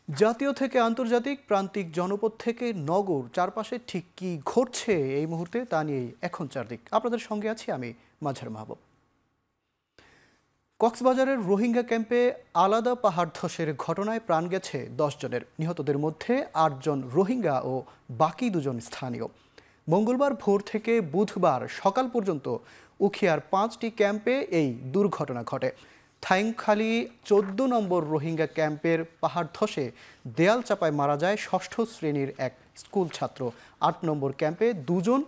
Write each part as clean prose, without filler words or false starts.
জাতীয় থেকে আন্তর্জাতিক, প্রান্তিক জনপদ থেকে নগর, চারপাশে ঠিক কি ঘটছে এই মুহূর্তে তা নিয়েই এখন চারদিক। আপনাদের সঙ্গে আছি আমি মাঝার মাহবুব। কক্সবাজারের রোহিঙ্গা ক্যাম্পে আলাদা পাহাড় ধসের ঘটনায় প্রাণ গেছে 10 জনের। নিহতদের মধ্যে 8 জন রোহিঙ্গা ও বাকি 2 জন স্থানীয়। মঙ্গলবার ভোর থেকে বুধবার সকাল পর্যন্ত উখিয়ার 5টি ক্যাম্পে এই দুর্ঘটনা ঘটে। থাইংখালী 14 নম্বর রোহিঙ্গা ক্যাম্পের পাহাড় ধসে দেয়াল চাপায় মারা যায় 6ষ্ঠ শ্রেণীর এক স্কুল ছাত্র। 8 নম্বর ক্যাম্পে 2 জন,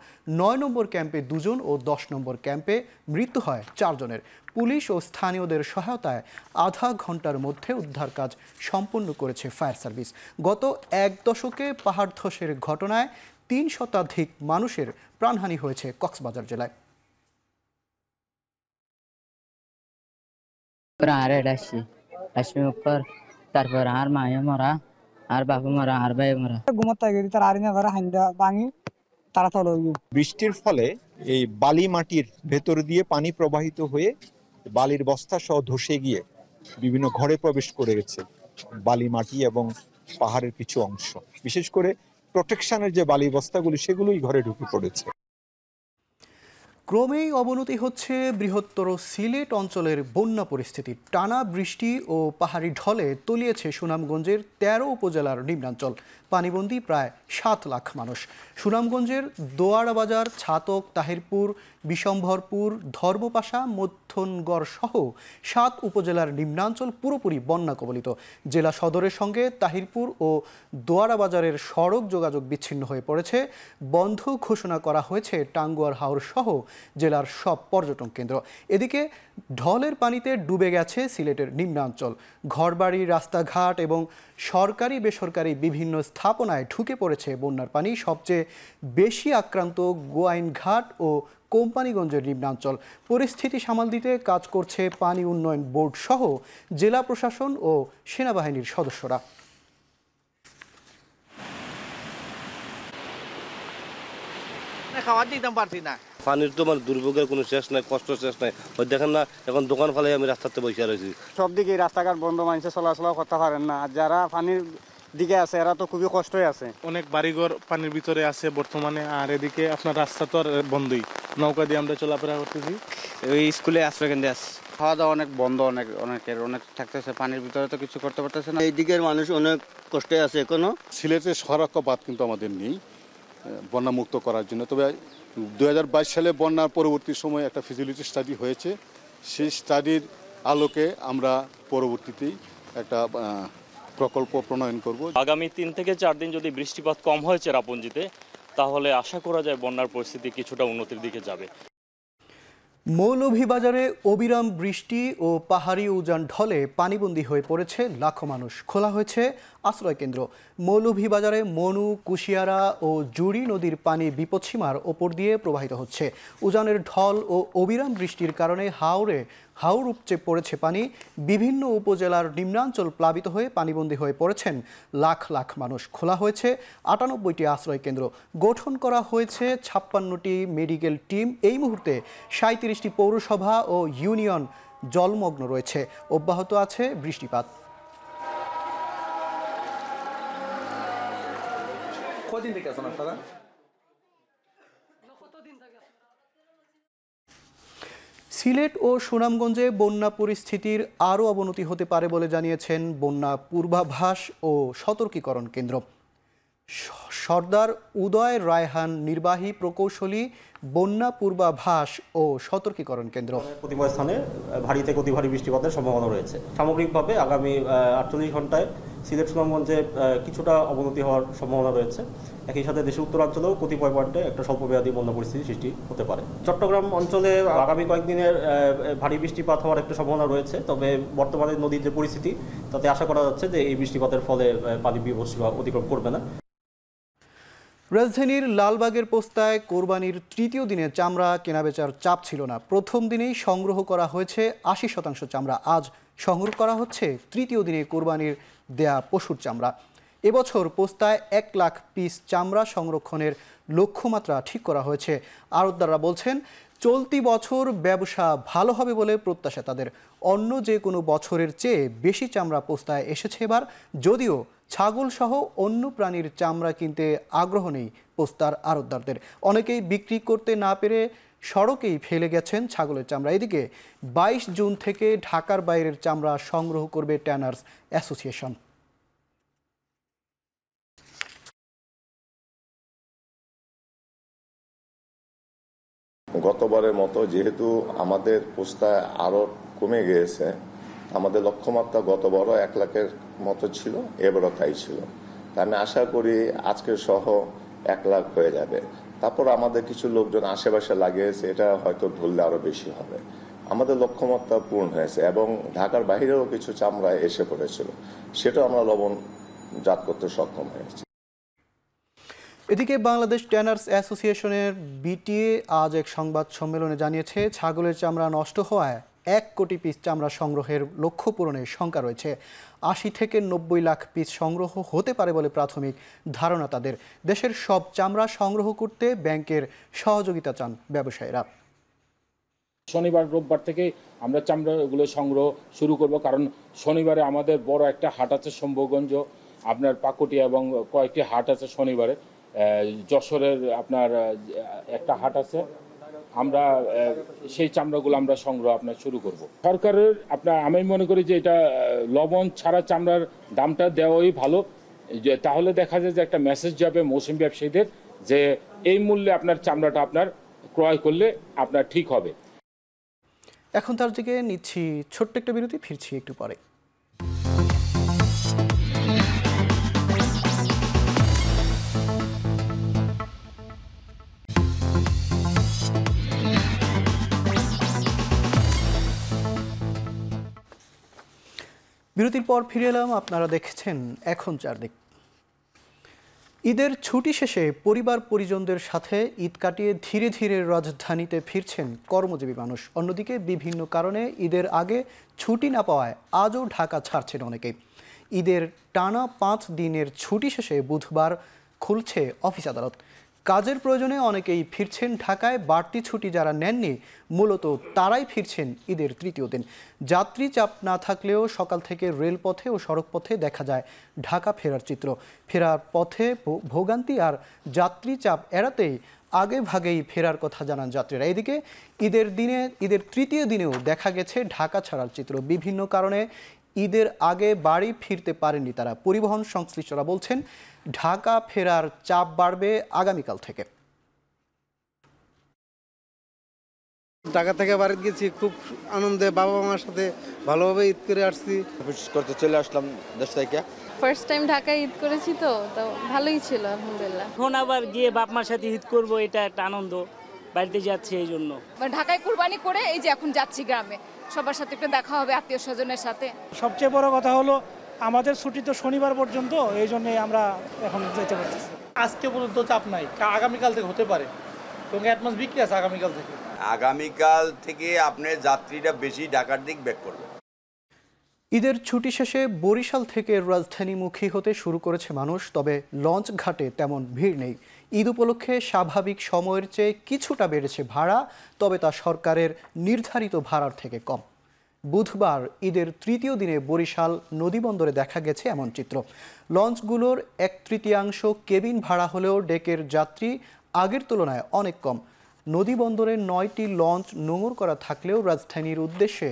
9 নম্বর ক্যাম্পে 2 জন ও 10 নম্বর ক্যাম্পে মৃত্যু হয় 4 জনের। পুলিশ ও স্থানীয়দের সহায়তায় আধা ঘন্টার মধ্যে উদ্ধার কাজ সম্পন্ন করেছে ফায়ার সার্ভিস। গত 1 দশকে পাহাড় ধসের ঘটনায় 3 শতাধিক মানুষের প্রাণহানি হয়েছে কক্সবাজার জেলায়। তারপর আর মায়ে মরা, আর বাপু মরা, আর ভাই মরা। বৃষ্টির ফলে এই বালি মাটির ভেতর দিয়ে পানি প্রবাহিত হয়ে বালির বস্তা সহ ধসে গিয়ে বিভিন্ন ঘরে প্রবেশ করে গেছে বালি মাটি এবং পাহাড়ের কিছু অংশ, বিশেষ করে প্রোটেকশনের যে বালি বস্তাগুলি সেগুলোই ঘরে ঢুকে পড়েছে। ক্রমেই অবনতি হচ্ছে বৃহত্তর সিলেট অঞ্চলের বন্যা পরিস্থিতি। টানা বৃষ্টি ও পাহাড়ি ঢলে তলিয়েছে সুনামগঞ্জের 13 উপজেলার নিম্নাঞ্চল। পানিবন্দী প্রায় 7 লাখ মানুষ। সুনামগঞ্জের দোয়ারাবাজার, ছাতক, তাহিরপুর, বিশম্ভরপুর, ধর্মপাশা, মধ্যনগর সহ 7 উপজেলার নিম্নাঞ্চল পুরোপুরি বন্যা কবলিত। জেলা সদরের সঙ্গে তাহিরপুর ও দোয়ারাবাজারের সড়ক যোগাযোগ বিচ্ছিন্ন হয়ে পড়েছে। বন্ধ ঘোষণা করা হয়েছে টাঙ্গুয়ার হাওর সহ জেলার সব পর্যটন কেন্দ্র। এদিকে ঢলের পানিতে ডুবে গেছে সিলেটের নিম্নাঞ্চল। ঘরবাড়ি, রাস্তাঘাট এবং সরকারি বেসরকারি বিভিন্ন স্থাপনায় ঢুকে পড়েছে বন্যার পানি। সবচেয়ে বেশি আক্রান্ত গোয়াইনঘাট ও কোম্পানিগঞ্জের নিম্নাঞ্চল। পরিস্থিতি সামাল দিতে কাজ করছে পানি উন্নয়ন বোর্ড সহ জেলা প্রশাসন ও সেনাবাহিনীর সদস্যরা। খাওয়ার দিতাম পারছি না। পানির তো আমার দুর্ভোগের কোনো শেষ নাই, কষ্ট শেষ নাই। ওই দেখেন না, এখন দোকান ফেলে আমি রাস্তাতে বসে রয়েছি। সব দিকে রাস্তাঘাট বন্ধ, মানুষের চলাচল করতে পারেন না। আর যারা পানির দিকে আছে এরা তো খুবই কষ্টই আছে। অনেক বাড়িঘর পানির ভিতরে আছে বর্তমানে। আর এদিকে আপনার রাস্তা তো আর বন্ধই, নৌকা দিয়ে আমরা চলাফেরা করতেছি। ওই স্কুলে আশ্রয় কেন্দ্রে আছে, খাওয়া দাওয়া অনেক বন্ধ, অনেক থাকতেছে পানির ভিতরে, তো কিছু করতে পারতেছে না। এই দিকের মানুষ অনেক কষ্টে আছে এখনো। সিলেটের সহায়ক বাঁধ কিন্তু আমাদের নেই বন্যামুক্ত করার জন্য। তবে 2022 সালে বন্যার পরবর্তী সময়ে একটা ফিজিবিলিটি স্টাডি হয়েছে। সেই স্টাডির আলোকে আমরা পরবর্তীতেই একটা প্রকল্প প্রণয়ন করব। আগামী 3 থেকে 4 দিন যদি বৃষ্টিপাত কম হয় চেরাপুঞ্জিতে, তাহলে আশা করা যায় বন্যার পরিস্থিতি কিছুটা উন্নতির দিকে যাবে। মৌলভীবাজারে অবিরাম বৃষ্টি ও পাহাড়ি উজান ঢলে পানিবন্দী হয়ে পড়েছে লাখো মানুষ। খোলা হয়েছে আশ্রয় কেন্দ্র। মৌলভীবাজারে মনু, কুশিয়ারা ও জুড়ি নদীর পানি বিপদসীমার ওপর দিয়ে প্রবাহিত হচ্ছে। উজানের ঢল ও অবিরাম বৃষ্টির কারণে হাওর উপচে পড়েছে পানি। বিভিন্ন উপজেলার নিম্নাঞ্চল প্লাবিত হয়ে পানিবন্দী হয়ে পড়েছেন লাখ লাখ মানুষ। খোলা হয়েছে 98টি আশ্রয় কেন্দ্র। গঠন করা হয়েছে 56টি মেডিকেল টিম। এই মুহূর্তে 37টি পৌরসভা ও ইউনিয়ন জলমগ্ন রয়েছে। অব্যাহত আছে বৃষ্টিপাত। কদিন থেকে আছেন আপনারা? সিলেট ও সুনামগঞ্জে বন্যা পরিস্থিতির আরও অবনতি হতে পারে বলে জানিয়েছেন বন্যা পূর্বাভাস ও সতর্কীকরণ কেন্দ্র। সর্দার উদয় রায়হান, নির্বাহী প্রকৌশলী, বন্যা পূর্বাভাস ও সতর্কীকরণ কেন্দ্র। কতিপয় স্থানে ভারী থেকে অতি ভারী বৃষ্টিপাতের সম্ভাবনা রয়েছে। সামগ্রিকভাবে আগামী 48 ঘন্টায় সিলেট সুনামগঞ্জে কিছুটা অবনতি হওয়ার সম্ভাবনা রয়েছে। একই সাথে দেশের উত্তরাঞ্চলেও কতিপয় পয়েন্টে একটা স্বল্পমেয়াদী বন্যা পরিস্থিতি সৃষ্টি হতে পারে। চট্টগ্রাম অঞ্চলে আগামী কয়েকদিনের ভারী বৃষ্টিপাত হওয়ার একটা সম্ভাবনা রয়েছে। তবে বর্তমানে নদীর যে পরিস্থিতি, তাতে আশা করা যাচ্ছে যে এই বৃষ্টিপাতের ফলে পানি বিপদসীমা অতিক্রম করবে না। রাজধানীর লালবাগের পোস্তায় কোরবানির 3য় দিনে চামড়া কেনাবেচার চাপ ছিল না। প্রথম দিনেই সংগ্রহ করা হয়েছে 80% চামড়া। আজ সংগ্রহ করা হচ্ছে 3য় দিনে কোরবানির দেয়া পশুর চামড়া। এবছর পোস্তায় 1 লাখ পিস চামড়া সংরক্ষণের লক্ষ্যমাত্রা ঠিক করা হয়েছে। আড়তদাররা বলছেন, চলতি বছর ব্যবসা ভালো হবে বলে প্রত্যাশা তাদের। অন্য যে কোনো বছরের চেয়ে বেশি চামড়া পোস্তায় এসেছে এবার, যদিও ছাগল সহ অন্য প্রাণীর চামড়া কিনতে আগ্রহ নেই পোস্তার আড়তদারদের। অনেকেই বিক্রি করতে না পেরে সড়কেই ফেলে গেছেন ছাগলের চামড়া। এদিকে 22 জুন থেকে ঢাকার বাইরের চামড়া সংগ্রহ করবে ট্যানার্স অ্যাসোসিয়েশন। গতবারের মতো যেহেতু আমাদের পোস্তা আরো কমে গিয়েছে, আমাদের লক্ষ্যমাত্রা গতবারও 1 লাখের মতো ছিল, এবারও তাই ছিল। তা আমি আশা করি আজকে সহ 1 লাখ হয়ে যাবে। তারপর আমাদের কিছু লোকজন আশেপাশে লাগিয়েছে, এটা হয়তো ধরলে আরো বেশি হবে। আমাদের লক্ষ্যমাত্রা পূর্ণ হয়েছে এবং ঢাকার বাইরেও কিছু চামড়া এসে পড়েছিল, সেটাও আমরা লবণজাত করতে সক্ষম হয়েছি। এদিকে বাংলাদেশ ট্যানার্স অ্যাসোসিয়েশনের বিটিএ আজ এক সংবাদ সম্মেলনে জানিয়েছে, ছাগলের চামড়া নষ্ট হওয়ায় 1 কোটি পিস চামড়া সংগ্রহের লক্ষ্য পূরণের শঙ্কা রয়েছে। 80 থেকে 90 লাখ পিস সংগ্রহ হতে পারে বলে প্রাথমিক ধারণা তাদের। দেশের সব চামড়া সংগ্রহ করতে ব্যাংকের সহযোগিতা চান ব্যবসায়ীরা। শনিবার রোববার থেকে আমরা চামড়াগুলো সংগ্রহ শুরু করব, কারণ শনিবারে আমাদের বড় একটা হাট আছে শম্ভুগঞ্জ, আপনার পাকুটিয়া এবং কয়েকটি হাট আছে শনিবারে। যশোরের আপনার একটা হাট আছে, আমরা সেই চামড়াগুলো আমরা সংগ্রহ আপনার শুরু করব। সরকারের আমি মনে করি যে এটা লবণ ছাড়া চামড়ার দামটা দেওয়াই ভালো, তাহলে দেখা যায় যে একটা মেসেজ যাবে মৌসুমী ব্যবসায়ীদের যে এই মূল্যে আপনার চামড়াটা আপনার ক্রয় করলে আপনার ঠিক হবে। এখন তার দিকে নিচ্ছি ছোট্ট একটা বিরতি, ফিরছি একটু পরে। বিরতির পর ফিরে এলাম, আপনারা দেখছেন এখন চারদিক। ঈদের ছুটি শেষে পরিবার পরিজনদের সাথে ঈদ কাটিয়ে ধীরে ধীরে রাজধানীতে ফিরছেন কর্মজীবী মানুষ। অন্যদিকে বিভিন্ন কারণে ঈদের আগে ছুটি না পাওয়ায় আজও ঢাকা ছাড়ছেন অনেকেই। ঈদের টানা 5 দিনের ছুটি শেষে বুধবার খুলছে অফিস আদালত। কাজের প্রয়োজনে অনেকেই ফিরছেন ঢাকায়। বাড়তি ছুটি যারা নেননি মূলত তারাই ফিরছেন ঈদের তৃতীয় দিন। যাত্রী চাপ না থাকলেও সকাল থেকে রেলপথে ও সড়কপথে দেখা যায় ঢাকা ফেরার চিত্র। ফেরার পথে ভোগান্তি আর যাত্রী চাপ এড়াতেই আগে ভাগেই ফেরার কথা জানান যাত্রীরা। এদিকে ঈদের তৃতীয় দিনেও দেখা গেছে ঢাকা ছাড়ার চিত্র। বিভিন্ন কারণে ঈদের আগে বাড়ি ফিরতে পারেননি তারা। পরিবহন সংশ্লিষ্টরা বলছেন ঢাকা ফেরার চাপ বাড়বে আগামীকাল থেকে। ঢাকা থেকে বাড়িতে গেছি, খুব আনন্দে বাবা মার সাথে ভালোভাবে ঈদ করে আসছি। করতে চলে আসলাম দেশ থেকে। ফার্স্ট টাইম ঢাকায় ঈদ করেছি, তো ভালোই ছিল আলহামদুলিল্লাহ। এখন আবার গিয়ে বাপ মার সাথে ঈদ করব, এটা একটা আনন্দ, বাড়িতে যাচ্ছি এই জন্য। ঢাকায় কুরবানি করে এই যে এখন যাচ্ছি গ্রামে, সবার সাথে একটু দেখা হবে, আত্মীয় স্বজনের সাথে। সবচেয়ে বড় কথা হলো আমাদের ছুটি তো শনিবার পর্যন্ত, এই জন্য আমরা এখন যেতে পারতেছি। আজকে পর্যন্ত চাপ নাই, আগামীকাল থেকে হতে পারে, এবং অ্যাডভান্স বিক্রি আছে আগামীকাল থেকে। আগামীকাল থেকে আপনার যাত্রীরা বেশি ঢাকার দিক ব্যাক করবে। ঈদের ছুটি শেষে বরিশাল থেকে রাজধানীমুখী হতে শুরু করেছে মানুষ, তবে লঞ্চ ঘাটে তেমন ভিড় নেই। ঈদ উপলক্ষে স্বাভাবিক সময়ের চেয়ে কিছুটা বেড়েছে ভাড়া, তবে তা সরকারের নির্ধারিত ভাড়ার থেকে কম। বুধবার ঈদের তৃতীয় দিনে বরিশাল নদীবন্দরে দেখা গেছে এমন চিত্র। লঞ্চগুলোর 1/3 কেবিন ভাড়া হলেও ডেকের যাত্রী আগের তুলনায় অনেক কম। নদীবন্দরে 9টি লঞ্চ নোঙর করা থাকলেও রাজধানীর উদ্দেশ্যে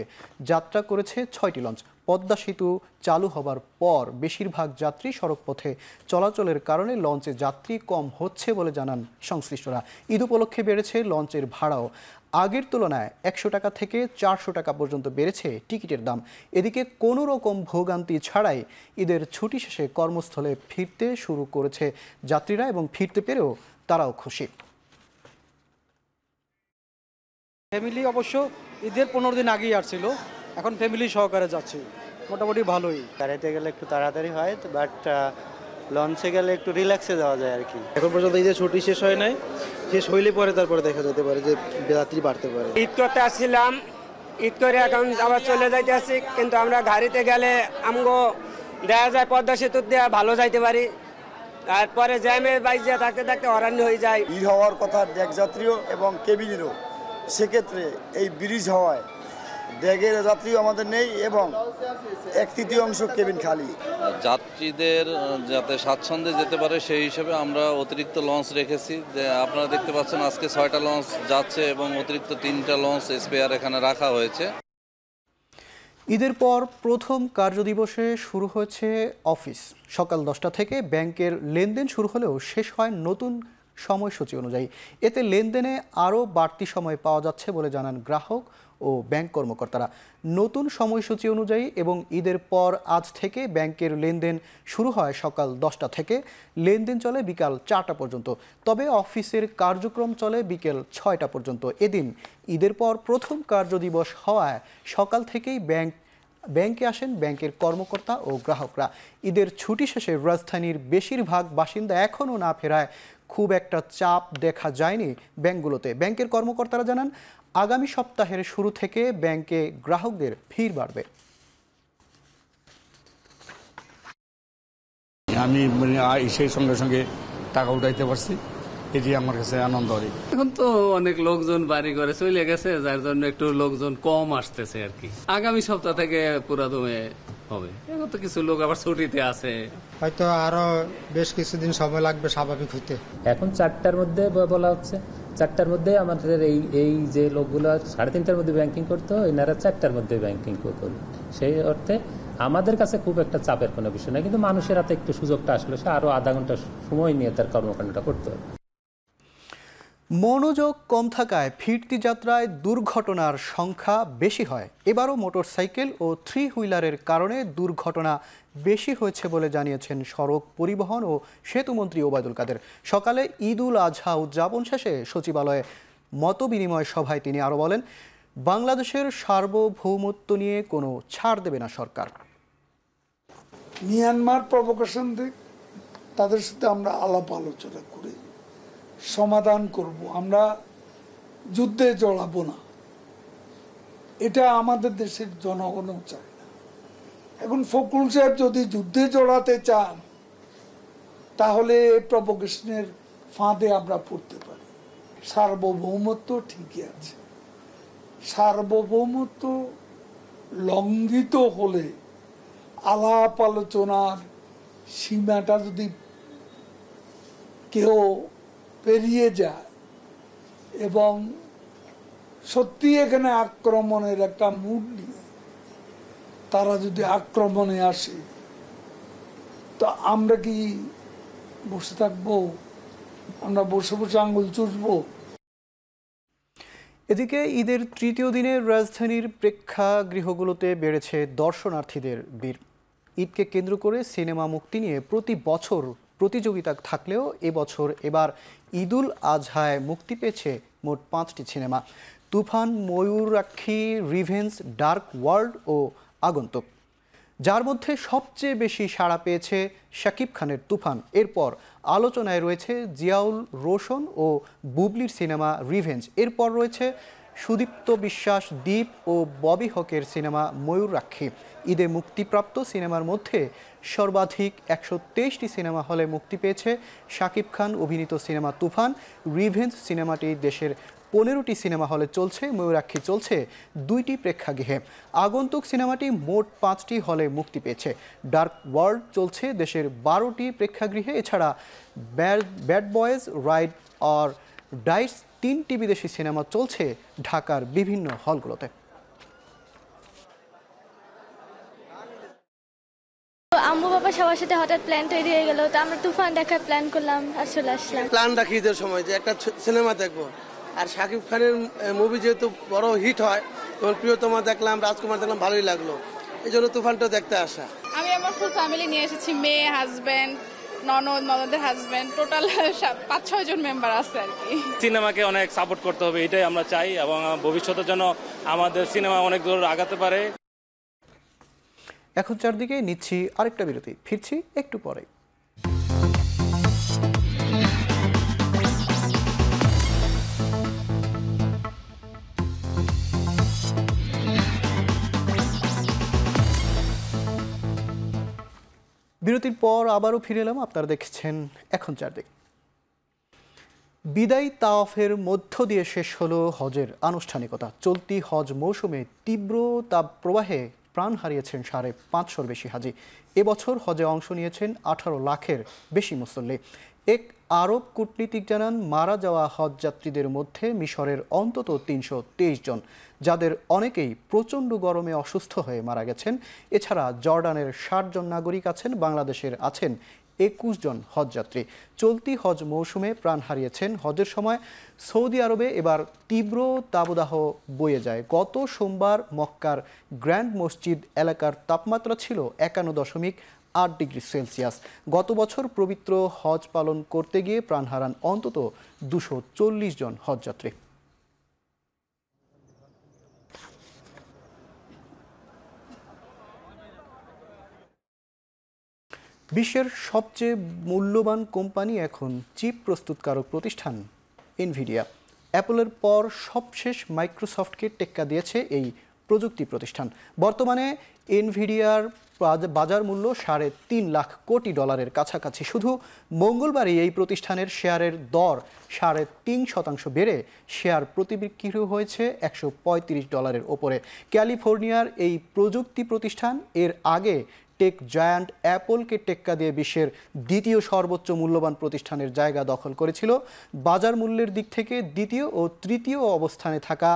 যাত্রা করেছে 6টি লঞ্চ। পদ্মা সেতু চালু হবার পর বেশিরভাগ যাত্রী সড়কপথে চলাচলের কারণে লঞ্চে যাত্রী কম হচ্ছে বলে জানান সংশ্লিষ্টরা। ঈদ উপলক্ষে বেড়েছে লঞ্চের ভাড়াও। আগের তুলনায় 100 টাকা থেকে 400 টাকা পর্যন্ত বেড়েছে টিকিটের দাম। এদিকে কোনো রকম ভোগান্তি ছাড়াই ঈদের ছুটি শেষে কর্মস্থলে ফিরতে শুরু করেছে যাত্রীরা, এবং ফিরতে পেরেও তারাও খুশি। ফ্যামিলি অবশ্য ঈদের 15 দিন আগেই আসছিল, এখন ফ্যামিলি সহকারে যাচ্ছি, মোটামুটি ভালোই। গাড়িতে গেলে একটু তাড়াতাড়ি হয়, বাট লঞ্চে গেলে একটু রিল্যাক্সে যাওয়া যায় আর কি। এখন পর্যন্ত ঈদের ছুটি শেষ হয় নাই, শেষ হইলে পরে তারপরে দেখা যেতে পারে যে যাত্রী বাড়তে পারে। ঈদ করতে আসছিলাম, ঈদ করে এখন আবার চলে যাইতে আসছি, কিন্তু আমরা গাড়িতে গেলে আমগো দেখা যায় পদ্মা সেতু দিয়ে ভালো যাইতে পারি, তারপরে জ্যামে বাইক থাকতে থাকতে হরানি হয়ে যায়। ঈদ হওয়ার কথা ডেক যাত্রীও এবং কেবিনেরও সেক্ষেত্রে এই ব্রিজ হওয়ায় ব্যাগের যাত্রীও আমাদের নেই এবং 1/3 কেবিন খালি। যাত্রীদের যাতে স্বাচ্ছন্দ্যে যেতে পারে সেই হিসেবে আমরা অতিরিক্ত লঞ্চ রেখেছি। যে আপনারা দেখতে পাচ্ছেন আজকে 6টা লঞ্চ যাচ্ছে এবং অতিরিক্ত 3টা লঞ্চ স্পেয়ার এখানে রাখা হয়েছে। ঈদের পর প্রথম কার্যদিবসে শুরু হয়েছে অফিস। সকাল 10টা থেকে ব্যাংকের লেনদেন শুরু হলেও শেষ হয় নতুন সময়সূচি অনুযায়ী। এতে লেনদেনে আরও বাড়তি সময় পাওয়া যাচ্ছে বলে জানান গ্রাহক ও ব্যাংক কর্মকর্তারা। নতুন সময়সূচি অনুযায়ী এবং ঈদের পর আজ থেকে ব্যাংকের লেনদেন শুরু হয় সকাল 10টা থেকে, লেনদেন চলে বিকাল 4টা পর্যন্ত। তবে অফিসের কার্যক্রম চলে বিকেল 6টা পর্যন্ত। এদিন ঈদের পর প্রথম কার্যদিবস হওয়ায় সকাল থেকেই ব্যাংকে আসেন ব্যাংকের কর্মকর্তা ও গ্রাহকরা। ঈদের ছুটি শেষে রাজধানীর বেশিরভাগ বাসিন্দা এখনও না ফেরায় খুব একটা চাপ দেখা যায়নি ব্যাংকগুলোতে। ব্যাংকের কর্মকর্তারা জানান আগামী সপ্তাহের শুরু থেকে ব্যাংকে গ্রাহকদের ভিড় বাড়বে। আমি সেই সঙ্গে সঙ্গে টাকা উঠাইতে পারছি, এটি আমার কাছে আনন্দ। এখন তো অনেক লোকজন বাড়ি করে চলে গেছে, যার জন্য একটু লোকজন কম আসতেছে আর কি। আগামী সপ্তাহ থেকে পুরা দমে হবে। এখন তো কিছু লোক আবার ছুটিতে আছে, হয়তো আরো বেশ কিছুদিন সময় লাগবে স্বাভাবিক হইতে। এখন 4টার মধ্যে বলা হচ্ছে, 4টার মধ্যে আমাদের এই যে লোকগুলো 3:30টার মধ্যে ব্যাংকিং করতে হয়, এনারা 4টার মধ্যে ব্যাংকিং করবে। সেই অর্থে আমাদের কাছে খুব একটা চাপের কোনো বিষয় না, কিন্তু মানুষের হাতে একটু সুযোগটা আসলে সে আরো আধা ঘন্টা সময় নিয়ে তার কর্মকাণ্ডটা করতে হবে। মনোযোগ কম থাকায় ফিরতি যাত্রায় দুর্ঘটনার সংখ্যা বেশি হয়। এবারও মোটরসাইকেল ও 3 হুইলারের কারণে দুর্ঘটনা বেশি হয়েছে বলে জানিয়েছেন সড়ক পরিবহন ও সেতুমন্ত্রী ওবায়দুল কাদের। সকালে ঈদুল আজহা উদযাপন শেষে সচিবালয়ে মতবিনিময় সভায় তিনি আরও বলেন, বাংলাদেশের সার্বভৌমত্ব নিয়ে কোনো ছাড় দেবে না সরকার। মিয়ানমার প্রভোকেশন দিক, তাদের সাথে আমরা আলাপ আলোচনা করি, সমাধান করব। আমরা যুদ্ধে জড়াবো না, এটা আমাদের দেশের জনগণও চায় না। এখন ফখরুল সাহেব যদি যুদ্ধে জড়াতে চান তাহলে প্রভোকেশনের ফাঁদে আমরা পড়তে পারি। সার্বভৌমত্ব ঠিকই আছে, সার্বভৌমত্ব লঙ্ঘিত হলে আলাপ আলোচনার সীমাটা যদি কেউ পেরিয়ে যায় এবং সত্যি এখানে আক্রমণের একটা মুড নিয়ে তারা যদি আক্রমণে আসে, তো আমরা কি বসে থাকবো? আমরা বসে বসে আঙ্গুল চুষবো? এদিকে ঈদের তৃতীয় দিনে রাজধানীর প্রেক্ষাগৃহগুলোতে বেড়েছে দর্শনার্থীদের ভিড়। ঈদকে কেন্দ্র করে সিনেমা মুক্তি নিয়ে প্রতি বছর প্রতিযোগিতা থাকলেও এবার ঈদুল আজহায় মুক্তি পেয়েছে মোট 5টি সিনেমা: তুফান, ময়ূরাক্ষী, রিভেঞ্জ, ডার্ক ওয়ার্ল্ড ও আগন্তুক। যার মধ্যে সবচেয়ে বেশি সাড়া পেয়েছে শাকিব খানের তুফান। এরপর আলোচনায় রয়েছে জিয়াউল রোশন ও বুবলির সিনেমা রিভেঞ্জ। এরপর রয়েছে সুদীপ্ত বিশ্বাস, দীপ ও ববি হকের সিনেমা ময়ূরাক্ষী। ঈদে মুক্তিপ্রাপ্ত সিনেমার মধ্যে সর্বাধিক 123টি সিনেমা হলে মুক্তি পেয়েছে শাকিব খান অভিনীত সিনেমা তুফান। রিভেঞ্জ সিনেমাটি দেশের 15টি সিনেমা হলে চলছে, ময়ূরাক্ষী চলছে 2টি প্রেক্ষাগৃহে। আগন্তুক সিনেমাটি মোট 5টি হলে মুক্তি পেয়েছে। ডার্ক ওয়ার্ল্ড চলছে দেশের 12টি প্রেক্ষাগৃহে। এছাড়া Bad Boys, Ride or die 3টি বিদেশি সিনেমা চলছে ঢাকার বিভিন্ন হলগুলোতে। আম্মু বাবা সবার সাথে হঠাৎ প্ল্যান তৈরি হয়ে গেল, তো আমরা তুফান দেখার প্ল্যান করলাম আর চলে আসলাম। প্ল্যান রাখি ঈদের সময় যে একটা সিনেমা দেখবো, আর শাকিব খানের মুভি যেহেতু বড় হিট হয়, তখন প্রিয়তমা দেখলাম, রাজকুমার দেখলাম, ভালোই লাগলো, এই জন্য তুফানটা দেখতে আসা। আমি আমার ফুল ফ্যামিলি নিয়ে এসেছি, মেয়ে, হাজব্যান্ড, ননদের হাজব্যান্ড, টোটাল 5-6 জন মেম্বার আছে আর কি। সিনেমাকে অনেক সাপোর্ট করতে হবে, এটাই আমরা চাই, এবং ভবিষ্যতের জন্য আমাদের সিনেমা অনেক দূর আগাতে পারে। এখন চারদিকে নিচ্ছি আরেকটা বিরতি, ফিরছি একটু পরে। বিরতির পর আবারও ফিরে এলাম। আপনারা দেখছেন এখন চারদিক। বিদায়ী তাওয়াফের মধ্য দিয়ে শেষ হলো হজের আনুষ্ঠানিকতা। চলতি হজ মৌসুমে তীব্র তাপ প্রবাহে প্রাণ হারিয়েছেন 550-র বেশি হাজি। এবছর হজে অংশ নিয়েছেন 18 লাখের বেশি মুসল্লি। এক আরব কূটনীতিক জানান, মারা যাওয়া হজ যাত্রীদের মধ্যে মিশরের অন্তত 323 জন, যাদের অনেকেই প্রচণ্ড গরমে অসুস্থ হয়ে মারা গেছেন। এছাড়া জর্ডানের 60 জন নাগরিক আছেন, বাংলাদেশের আছেন 21 জন হজযাত্রী। চলতি হজ মৌসুমে প্রাণ হারিয়েছেন। হজের সময় সৌদি আরবে এবার তীব্র তাপদাহ বয়ে যায়। গত সোমবার মক্কার গ্র্যান্ড মসজিদ এলাকার তাপমাত্রা ছিল 51.8 ডিগ্রি সেলসিয়াস। গত বছর পবিত্র হজ পালন করতে গিয়ে প্রাণ হারান অন্তত 240 জন হজযাত্রী। বিশ্বের সবচেয়ে মূল্যবান কোম্পানি এখন চিপ প্রস্তুতকারক প্রতিষ্ঠান এনভিডিয়া। অ্যাপলের পর সবশেষ মাইক্রোসফটকে টেক্কা দিয়েছে এই প্রযুক্তি প্রতিষ্ঠান। বর্তমানে এনভিডিয়ার বাজার মূল্য $3.5 লাখ কোটি কাছাকাছি। শুধু মঙ্গলবারই এই প্রতিষ্ঠানের শেয়ারের দর $3.5% বেড়ে শেয়ার প্রতি বিক্রি হয়েছে $135 ওপরে। ক্যালিফোর্নিয়ার এই প্রযুক্তি প্রতিষ্ঠান এর আগে টেক জায়ান্ট অ্যাপলকে টেক্কা দিয়ে বিশ্বের দ্বিতীয় সর্বোচ্চ মূল্যবান প্রতিষ্ঠানের জায়গা দখল করেছিল। বাজার মূল্যের দিক থেকে দ্বিতীয় ও তৃতীয় অবস্থানে থাকা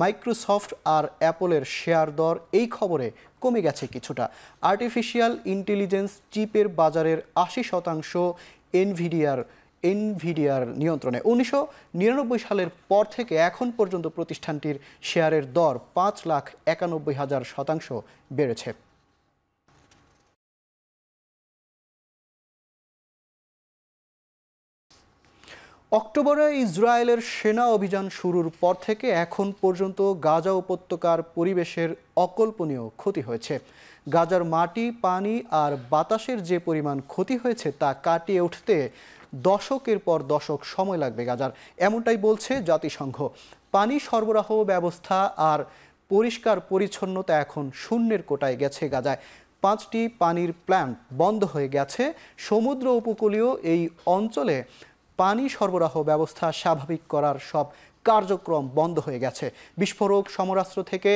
মাইক্রোসফট আর অ্যাপলের শেয়ার দর এই খবরে কমে গেছে কিছুটা। আর্টিফিশিয়াল ইন্টেলিজেন্স চিপের বাজারের 80% এনভিডিয়ার নিয়ন্ত্রণে। 1999 সালের পর থেকে এখন পর্যন্ত প্রতিষ্ঠানটির শেয়ারের দর 5,91,000% বেড়েছে। অক্টোবরে ইসরায়েলের সেনা অভিযান শুরুর পর থেকে এখন পর্যন্ত গাজা উপত্যকার পরিবেশের অকল্পনীয় ক্ষতি হয়েছে। গাজার মাটি, পানি আর বাতাসের যে পরিমাণ ক্ষতি হয়েছে তা কাটিয়ে উঠতে দশকের পর দশক সময় লাগবে গাজার, এমনটাই বলছে জাতিসংঘ। পানি সরবরাহ ব্যবস্থা আর পরিষ্কার পরিচ্ছন্নতা এখন শূন্যের কোটায় গেছে গাজায়। 5টি পানির প্ল্যান্ট বন্ধ হয়ে গেছে। সমুদ্র উপকূলীয় এই অঞ্চলে পানি সরবরাহ ব্যবস্থা স্বাভাবিক করার সব কার্যক্রম বন্ধ হয়ে গেছে। বিস্ফোরক, সমরাস্ত্র থেকে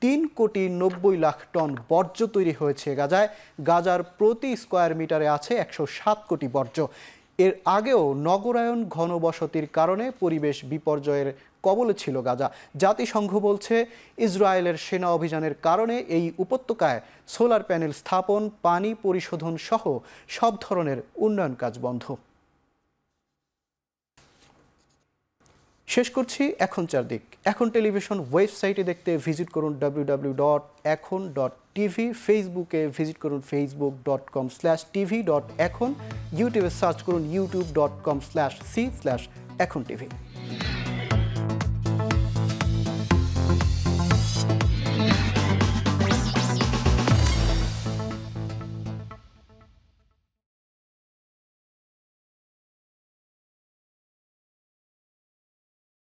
3,90,00,000 টন বর্জ্য তৈরি হয়েছে গাজায়। গাজার প্রতি স্কোয়ার মিটারে আছে 107 কোটি বর্জ্য। এর আগেও নগরায়ন, ঘনবসতির কারণে পরিবেশ বিপর্যয়ের কবলে ছিল গাজা। জাতিসংঘ বলছে, ইসরায়েলের সেনা অভিযানের কারণে এই উপত্যকায় সোলার প্যানেল স্থাপন, পানি পরিশোধন সহ সব ধরনের উন্নয়ন কাজ বন্ধ। শেষ করছি এখন চারদিক। এখন টেলিভিশন ওয়েবসাইটে দেখতে ভিজিট করুন www.ekhon.tv, ফেসবুকে ভিজিট করুন facebook.com/tv.ekhon, ইউটিউবে সার্চ করুন youtube.com/c/ekhon tv।